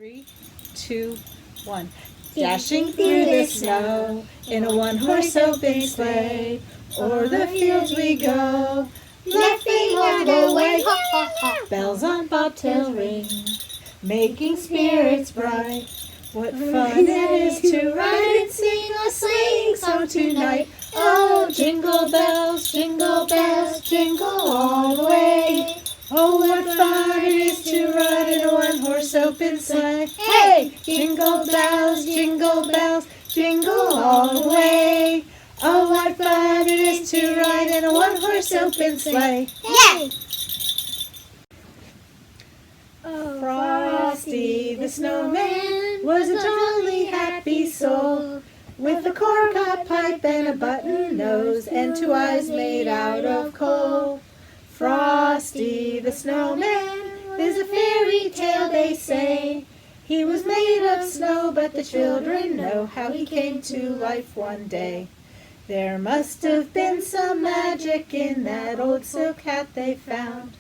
3, 2, 1. Dashing through the snow in a one-horse open sleigh, o'er the fields we go, laughing all the way. Bells on bobtail ring, making spirits bright. What fun it is to ride and sing a sleighing song tonight. Oh, jingle bells, jingle all the way. Oh, what fun it is to ride in a one-horse open sleigh. Hey! Jingle bells, jingle all the way. Oh, what fun it is to ride in a one-horse open sleigh. Yay! Frosty the snowman was a jolly happy soul, with a corncob pipe and a button nose and 2 eyes made out of coal. Frosty the snowman is a fairy tale, they say. He was made of snow, but the children know how he came to life one day. There must have been some magic in that old silk hat they found,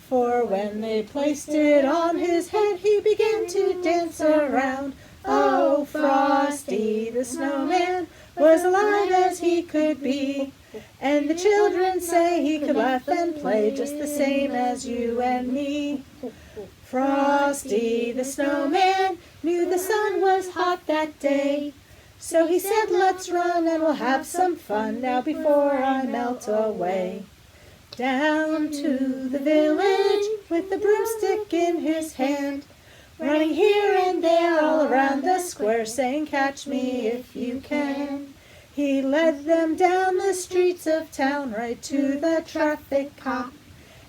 for when they placed it on his head, he began to dance around. Oh, Frosty the snowman was alive as he could be, and the children say he could laugh and play just the same as you and me. Frosty the snowman knew the sun was hot that day, so he said, let's run and we'll have some fun now before I melt away. Down to the village with the broomstick in his hand, running here and there all around the square, saying, catch me if you can. He led them down the streets of town right to the traffic cop,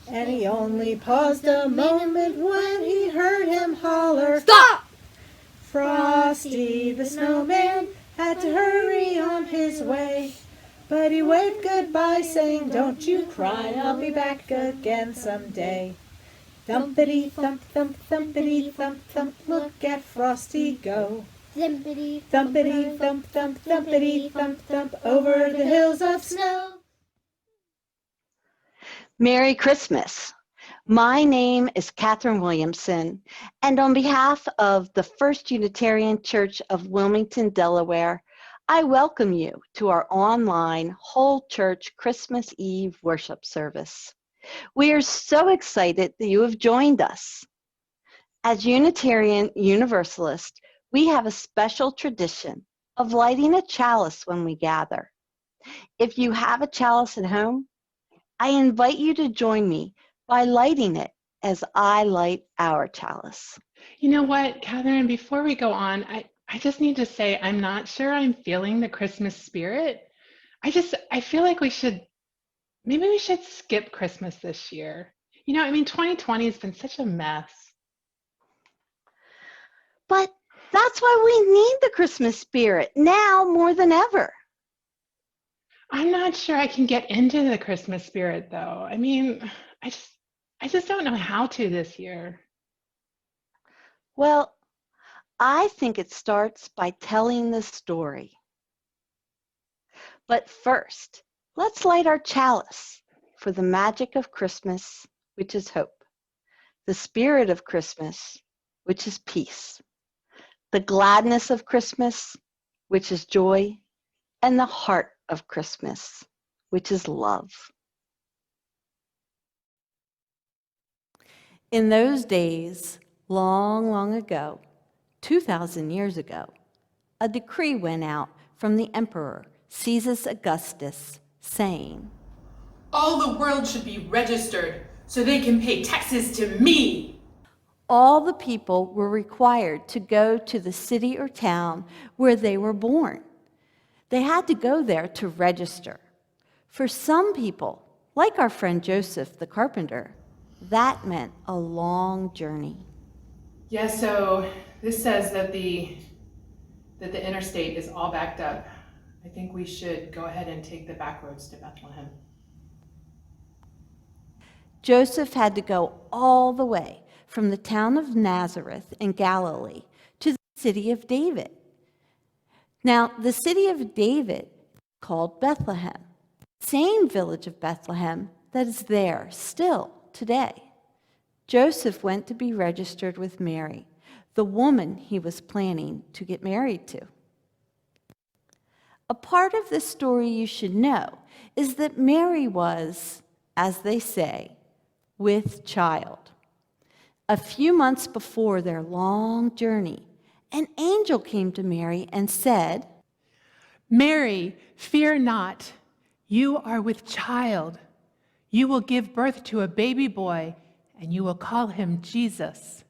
and he only paused a moment when he heard him holler, stop! Frosty the snowman had to hurry on his way, but he waved goodbye, saying, don't you cry, I'll be back again someday. Thumpity thump thump, thumpity thump thump, look at Frosty go. Thumpity Thumpity thump thump, thumpity thump thump, over the hills of snow. Merry Christmas. My name is Catherine Williamson, and on behalf of the First Unitarian Church of Wilmington, Delaware, I welcome you to our online whole church Christmas Eve worship service. We are so excited that you have joined us. As Unitarian Universalists, we have a special tradition of lighting a chalice when we gather. If you have a chalice at home, I invite you to join me by lighting it as I light our chalice. You know what, Catherine, before we go on, I just need to say I'm not sure I'm feeling the Christmas spirit. I feel like maybe we should skip Christmas this year. 2020 has been such a mess. But that's why we need the Christmas spirit now more than ever. I'm not sure I can get into the Christmas spirit though. I just don't know how to this year. Well, I think it starts by telling the story. But first, let's light our chalice for the magic of Christmas, which is hope, the spirit of Christmas, which is peace, the gladness of Christmas, which is joy, and the heart of Christmas, which is love. In those days, long, long ago, 2,000 years ago, a decree went out from the Emperor Caesar Augustus saying, all the world should be registered so they can pay taxes to me. all the people were required to go to the city or town where they were born. They had to go there to register. For some people, like our friend Joseph the carpenter, that meant a long journey. Yeah, so this says that the interstate is all backed up. I think we should go ahead and take the back roads to Bethlehem. Joseph had to go all the way from the town of Nazareth in Galilee to the city of David. Now, the city of David is called Bethlehem, same village of Bethlehem that is there still today. Joseph went to be registered with Mary, the woman he was planning to get married to. A part of this story you should know is that Mary was, as they say, with child. A few months before their long journey, an angel came to Mary and said, Mary, fear not. You are with child. You will give birth to a baby boy, and you will call him Jesus.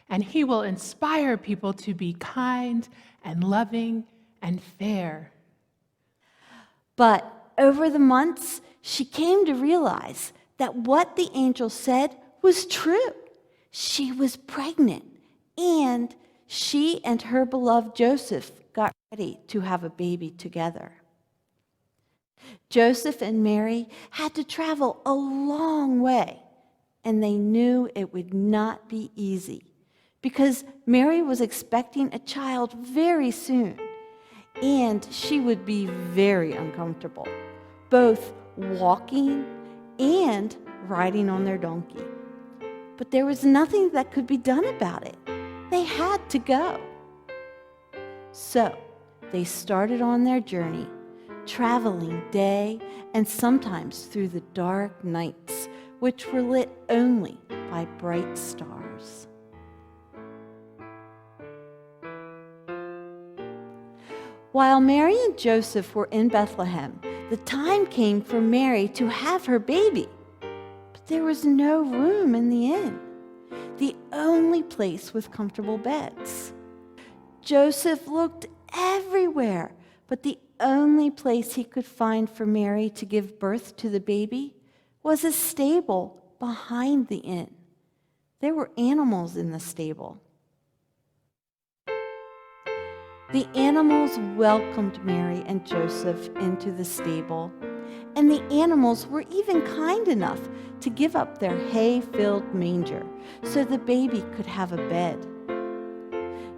And he will inspire people to be kind and loving and fair. But over the months, she came to realize that what the angel said was true. She was pregnant, and she and her beloved Joseph got ready to have a baby together. Joseph and Mary had to travel a long way, and they knew it would not be easy because Mary was expecting a child very soon, and she would be very uncomfortable, both walking and riding on their donkey. But there was nothing that could be done about it. They had to go. So they started on their journey, traveling day and sometimes through the dark nights, which were lit only by bright stars. While Mary and Joseph were in Bethlehem, the time came for Mary to have her baby. But there was no room in the inn, the only place with comfortable beds. Joseph looked everywhere, but the only place he could find for Mary to give birth to the baby was a stable behind the inn. There were animals in the stable. The animals welcomed Mary and Joseph into the stable, and the animals were even kind enough to give up their hay-filled manger so the baby could have a bed.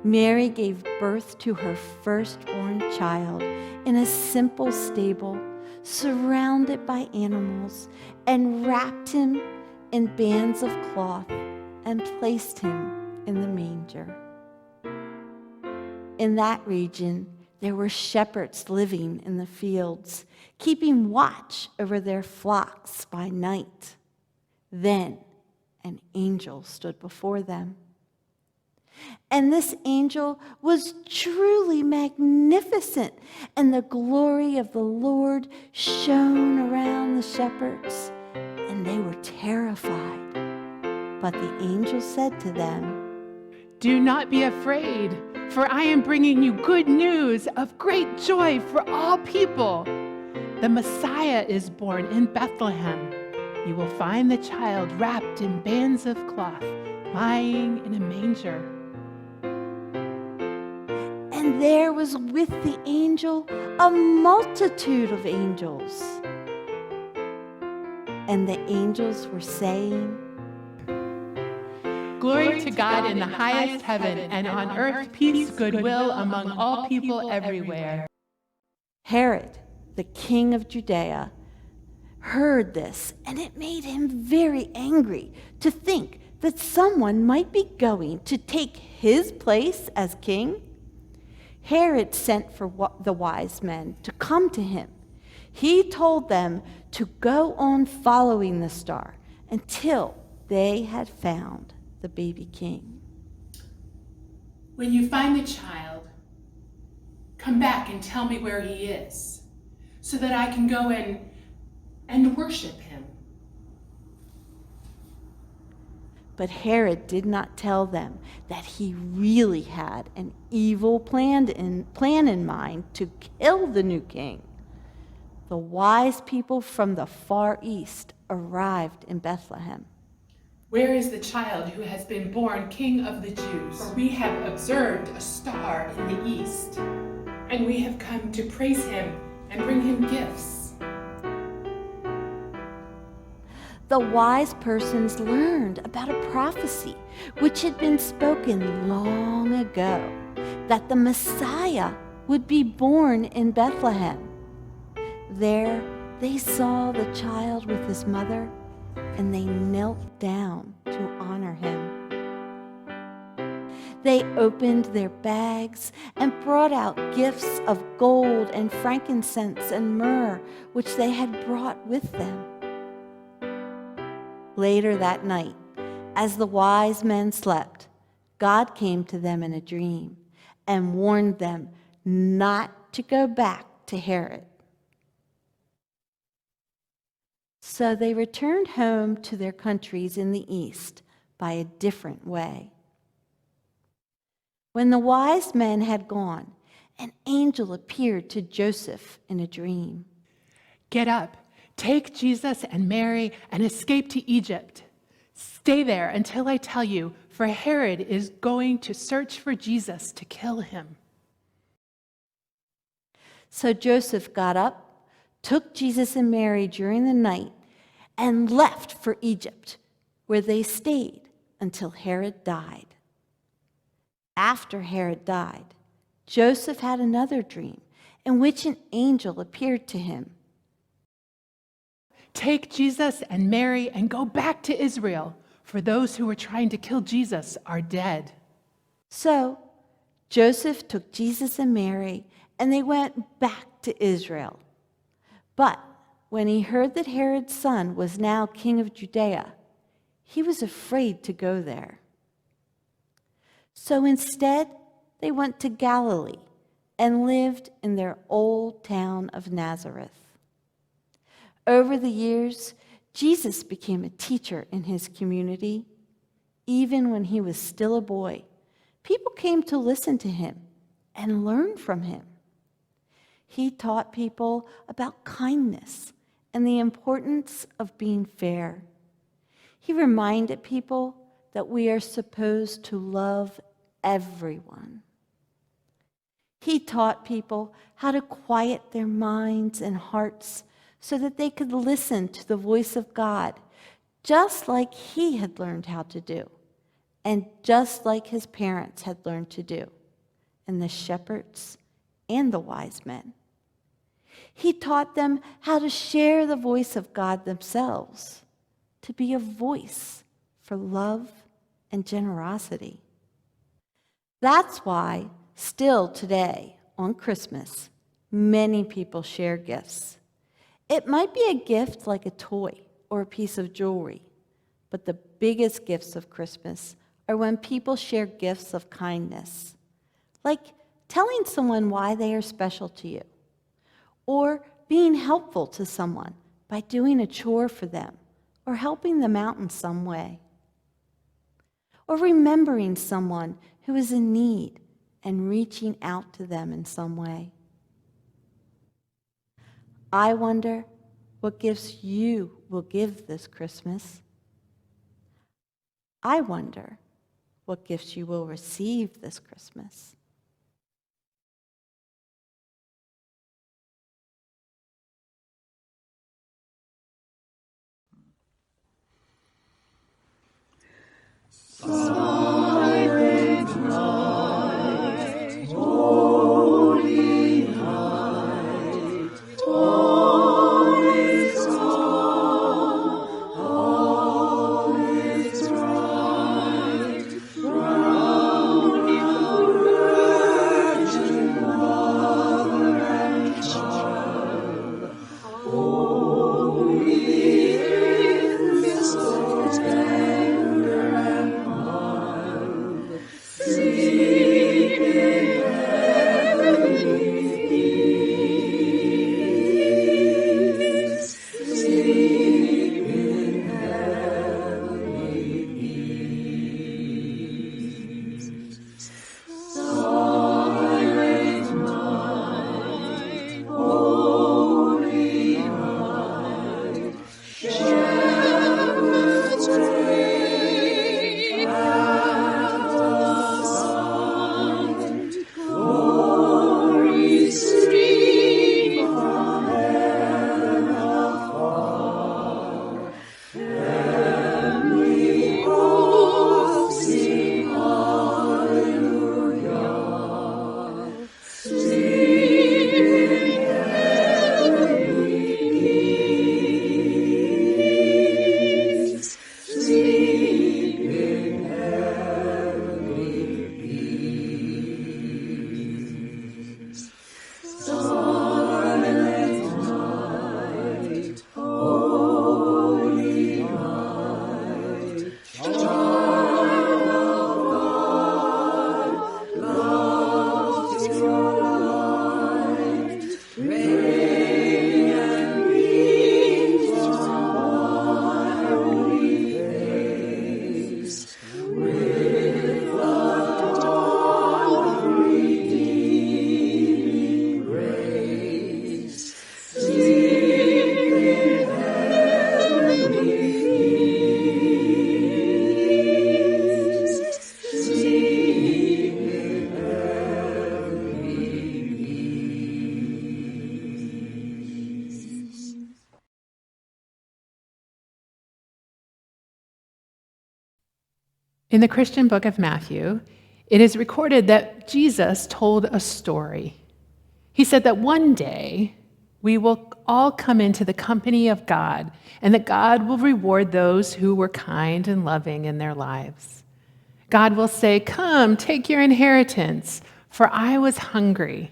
Mary gave birth to her firstborn child in a simple stable, surrounded by animals, and wrapped him in bands of cloth and placed him in the manger. In that region, there were shepherds living in the fields, keeping watch over their flocks by night. Then an angel stood before them. And this angel was truly magnificent, and the glory of the Lord shone around the shepherds, and they were terrified. But the angel said to them, Do not be afraid, for I am bringing you good news of great joy for all people. The Messiah is born in Bethlehem. You will find the child wrapped in bands of cloth, lying in a manger. and there was with the angel a multitude of angels. And the angels were saying, Glory to God in the highest heaven, and on earth peace, goodwill among all people everywhere. Herod, the king of Judea, heard this, and it made him very angry to think that someone might be going to take his place as king. Herod sent for the wise men to come to him. He told them to go on following the star until they had found the baby king. When you find the child, come back and tell me where he is, so that I can go and worship him. But Herod did not tell them that he really had an evil plan in mind to kill the new king. The wise people from the far east arrived in Bethlehem. Where is the child who has been born King of the Jews? For we have observed a star in the east, and we have come to praise him and bring him gifts. The wise persons learned about a prophecy which had been spoken long ago, that the Messiah would be born in Bethlehem. There they saw the child with his mother, and they knelt down to honor him. They opened their bags and brought out gifts of gold and frankincense and myrrh, which they had brought with them. Later that night, as the wise men slept, God came to them in a dream and warned them not to go back to Herod. So they returned home to their countries in the east by a different way. When the wise men had gone, an angel appeared to Joseph in a dream. Get up, take Jesus and Mary, and escape to Egypt. Stay there until I tell you, for Herod is going to search for Jesus to kill him. So Joseph got up, took Jesus and Mary during the night, and left for Egypt, where they stayed until Herod died. After Herod died, Joseph had another dream in which an angel appeared to him. Take Jesus and Mary and go back to Israel, for those who were trying to kill Jesus are dead. So Joseph took Jesus and Mary, and they went back to Israel. But when he heard that Herod's son was now king of Judea, he was afraid to go there. So instead, they went to Galilee and lived in their old town of Nazareth. Over the years, Jesus became a teacher in his community. Even when he was still a boy, people came to listen to him and learn from him. He taught people about kindness and the importance of being fair. He reminded people that we are supposed to love everyone. He taught people how to quiet their minds and hearts so that they could listen to the voice of God, just like he had learned how to do, and just like his parents had learned to do, and the shepherds and the wise men. He taught them how to share the voice of God themselves, to be a voice for love and generosity. That's why, still today, on Christmas, many people share gifts. It might be a gift like a toy or a piece of jewelry, but the biggest gifts of Christmas are when people share gifts of kindness, like telling someone why they are special to you, or being helpful to someone by doing a chore for them or helping them out in some way, or remembering someone who is in need and reaching out to them in some way. I wonder what gifts you will give this Christmas. I wonder what gifts you will receive this Christmas. Silent night, holy night, all is calm, all is bright, round you virgin mother and child, holy in mistletoe tender and mild. In the Christian book of Matthew, it is recorded that Jesus told a story. He said that one day we will all come into the company of God, and that God will reward those who were kind and loving in their lives. God will say, "Come, take your inheritance, for I was hungry,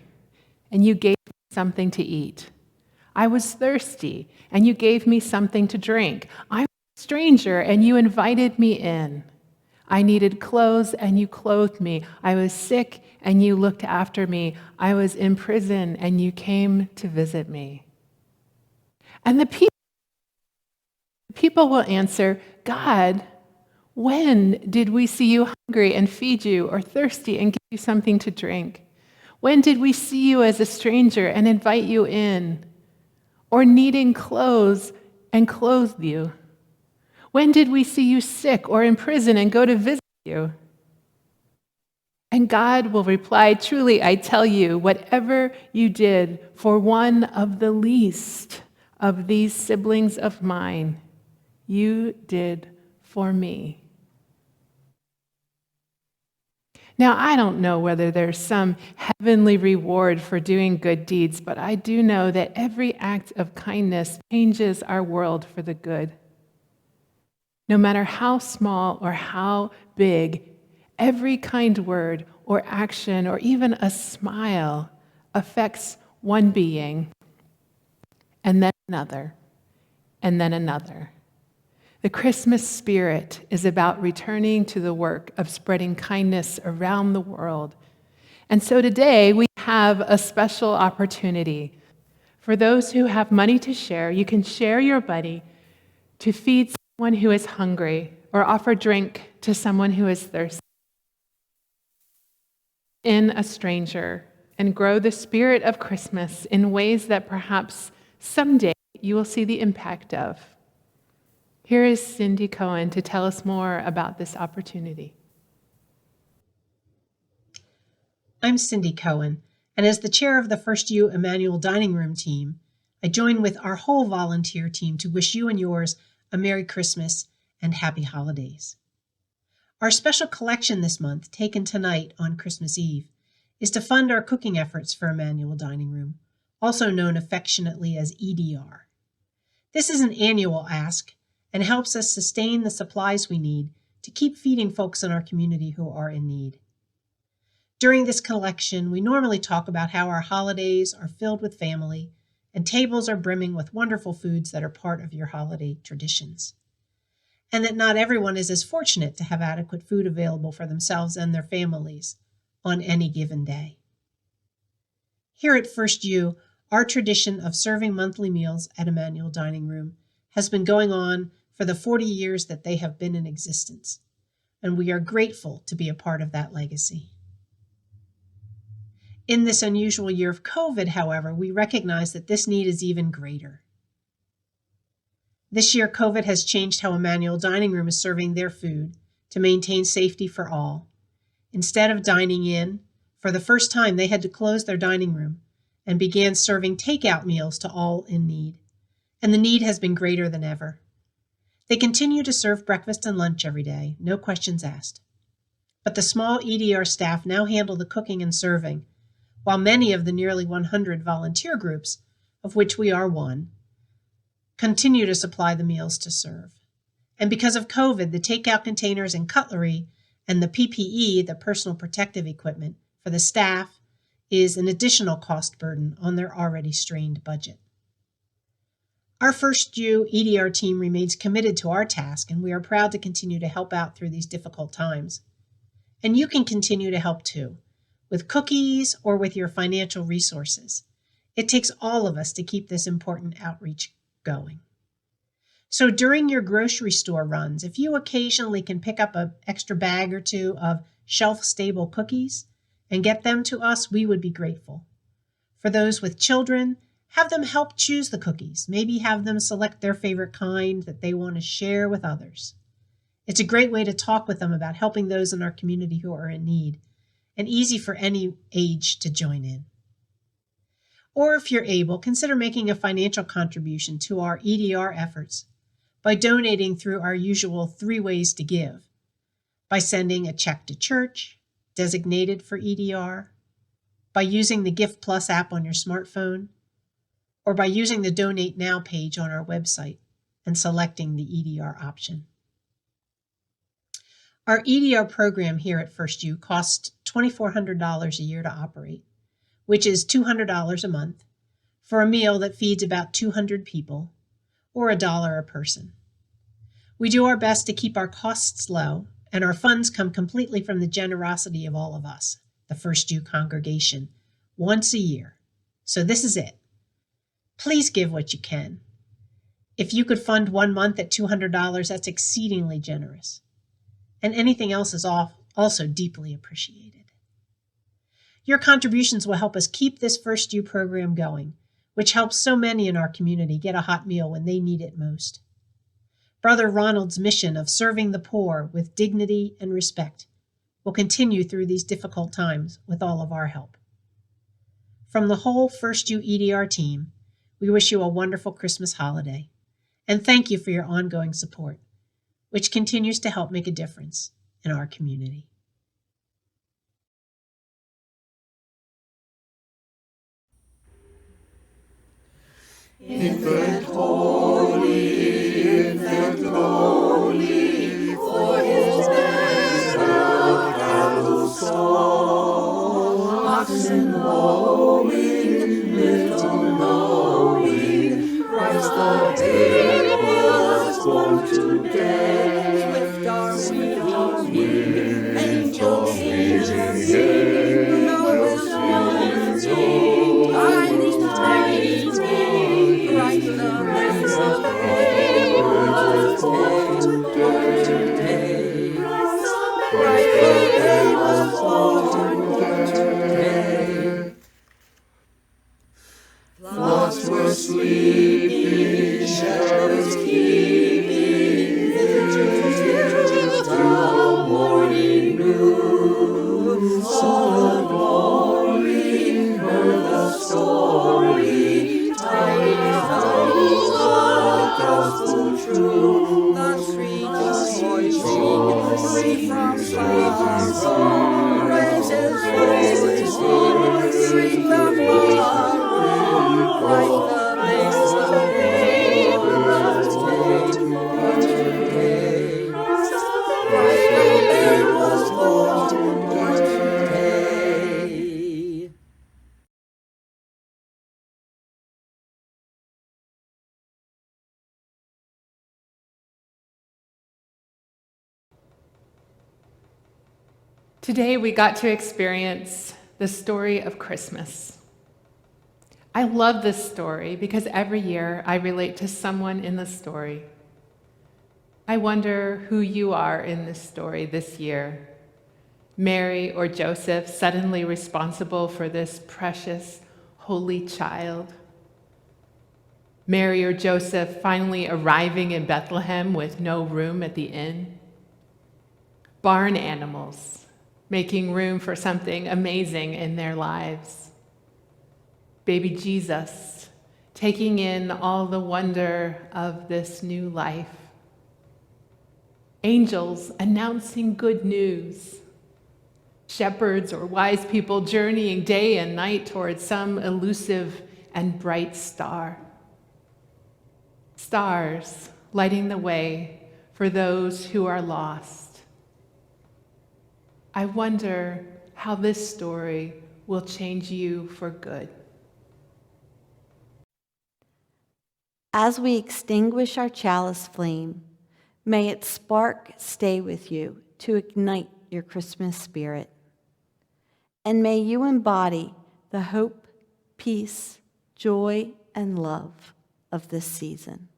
and you gave me something to eat. I was thirsty, and you gave me something to drink. I was a stranger, and you invited me in. I needed clothes, and you clothed me. I was sick, and you looked after me. I was in prison, and you came to visit me." And the people will answer, "God, when did we see you hungry and feed you, or thirsty and give you something to drink? When did we see you as a stranger and invite you in, or needing clothes and clothe you? When did we see you sick or in prison and go to visit you?" And God will reply, "Truly, I tell you, whatever you did for one of the least of these siblings of mine, you did for me." Now, I don't know whether there's some heavenly reward for doing good deeds, but I do know that every act of kindness changes our world for the good. No matter how small or how big, every kind word or action or even a smile affects one being, and then another, and then another. The Christmas spirit is about returning to the work of spreading kindness around the world. And so today we have a special opportunity. For those who have money to share, you can share your money to feed someone who is hungry or offer drink to someone who is thirsty, in a stranger, and grow the spirit of Christmas in ways that perhaps someday you will see the impact of. Here is Cindy Cohen to tell us more about this opportunity. I'm Cindy Cohen, and as the chair of the First U Emmanuel Dining Room team, I join with our whole volunteer team to wish you and yours a Merry Christmas and Happy Holidays. Our special collection this month, taken tonight on Christmas Eve, is to fund our cooking efforts for Emmanuel Dining Room, also known affectionately as EDR. This is an annual ask and helps us sustain the supplies we need to keep feeding folks in our community who are in need. During this collection, we normally talk about how our holidays are filled with family and tables are brimming with wonderful foods that are part of your holiday traditions, and that not everyone is as fortunate to have adequate food available for themselves and their families on any given day. Here at First U, our tradition of serving monthly meals at Emmanuel Dining Room has been going on for the 40 years that they have been in existence, and we are grateful to be a part of that legacy. In this unusual year of COVID, however, we recognize that this need is even greater. This year, COVID has changed how Emmanuel Dining Room is serving their food to maintain safety for all. Instead of dining in, for the first time, they had to close their dining room and began serving takeout meals to all in need, and the need has been greater than ever. They continue to serve breakfast and lunch every day, no questions asked. But the small EDR staff now handle the cooking and serving, while many of the nearly 100 volunteer groups, of which we are one, continue to supply the meals to serve. And because of COVID, the takeout containers and cutlery and the PPE, the personal protective equipment, for the staff is an additional cost burden on their already strained budget. Our First U EDR team remains committed to our task, and we are proud to continue to help out through these difficult times. And you can continue to help too, with cookies or with your financial resources. It takes all of us to keep this important outreach going. So during your grocery store runs, if you occasionally can pick up an extra bag or two of shelf-stable cookies and get them to us, we would be grateful. For those with children, have them help choose the cookies. Maybe have them select their favorite kind that they want to share with others. It's a great way to talk with them about helping those in our community who are in need, and easy for any age to join in. Or if you're able, consider making a financial contribution to our EDR efforts by donating through our usual 3 ways to give. by sending a check to church designated for EDR, by using the Gift Plus app on your smartphone, or by using the Donate Now page on our website and selecting the EDR option. Our EDR program here at First U costs $2,400 a year to operate, which is $200 a month for a meal that feeds about 200 people, or $1 a person. We do our best to keep our costs low, and our funds come completely from the generosity of all of us, the First U congregation, once a year. So this is it. Please give what you can. If you could fund 1 month at $200, that's exceedingly generous. And anything else is also deeply appreciated. Your contributions will help us keep this First U program going, which helps so many in our community get a hot meal when they need it most. Brother Ronald's mission of serving the poor with dignity and respect will continue through these difficult times with all of our help. From the whole First U EDR team, we wish you a wonderful Christmas holiday, and thank you for your ongoing support, which continues to help make a difference in our community. Infant holy, infant lowly, for his death the carols song. Oxen lowing, little knowing, Christ the babe was born today. Swift our wings, angels sing, angels sing, tidings, Christ the babe was born today. Christ the babe was born today. Flocks were sleeping, shepherds keeping, vigil till morning noon. Saw the glory, heard the story, tidings of the gospel true. Thus rejoicing, free from sorrow, praises voicing, free from sorrow, Christ the babe was born today. Christ the babe was born today. Today we got to experience the story of Christmas. I love this story because every year I relate to someone in the story. I wonder who you are in this story this year. Mary or Joseph suddenly responsible for this precious, holy child. Mary or Joseph finally arriving in Bethlehem with no room at the inn. Barn animals making room for something amazing in their lives. Baby Jesus taking in all the wonder of this new life. Angels announcing good news. Shepherds or wise people journeying day and night towards some elusive and bright star. Stars lighting the way for those who are lost. I wonder how this story will change you for good. As we extinguish our chalice flame, may its spark stay with you to ignite your Christmas spirit. And may you embody the hope, peace, joy, and love of this season.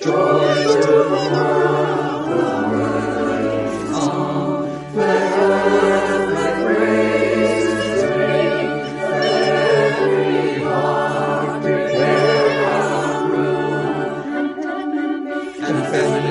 Joy to the world, the world come. Let earth with praises ring. Let every heart prepare a room. And